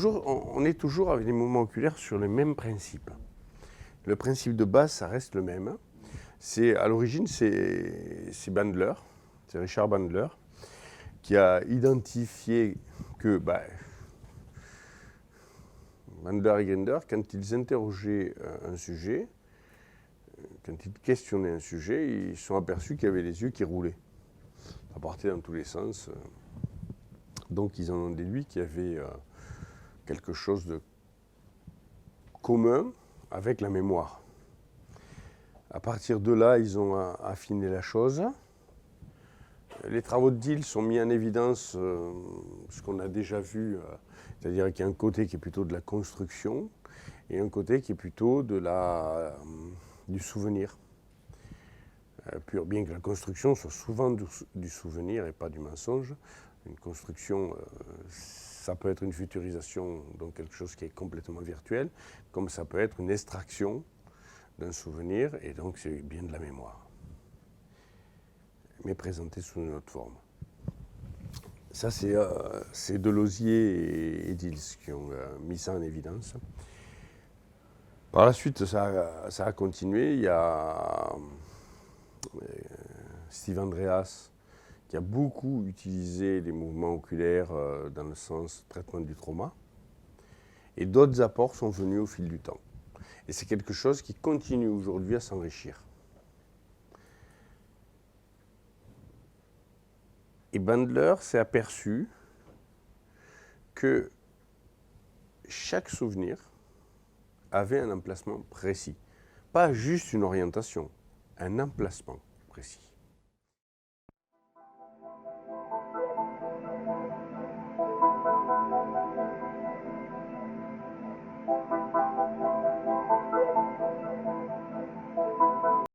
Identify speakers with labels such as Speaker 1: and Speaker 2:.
Speaker 1: on est toujours avec les mouvements oculaires sur les mêmes principes. Le principe de base, ça reste le même. À l'origine, c'est Bandler, c'est Richard Bandler, qui a identifié que Bandler et Grinder, quand ils interrogeaient un sujet, quand ils questionnaient un sujet, ils se sont aperçus qu'il y avait les yeux qui roulaient. Ça partait dans tous les sens. Donc ils en ont déduit qu'il y avait quelque chose de commun avec la mémoire. À partir de là, ils ont affiné la chose. Les travaux de Diels sont mis en évidence ce qu'on a déjà vu, c'est-à-dire qu'il y a un côté qui est plutôt de la construction et un côté qui est plutôt du souvenir. Bien que la construction soit souvent du souvenir et pas du mensonge, une construction, ça peut être une futurisation, donc quelque chose qui est complètement virtuel, comme ça peut être une extraction d'un souvenir, et donc c'est bien de la mémoire, mais présenté sous une autre forme. Ça, c'est Delosier et Diels qui ont mis ça en évidence. Par la suite, ça a continué. Il y a Steve Andreas qui a beaucoup utilisé les mouvements oculaires dans le sens traitement du trauma. Et d'autres apports sont venus au fil du temps. Et c'est quelque chose qui continue aujourd'hui à s'enrichir. Et Bandler s'est aperçu que chaque souvenir avait un emplacement précis. Pas juste une orientation, un emplacement précis.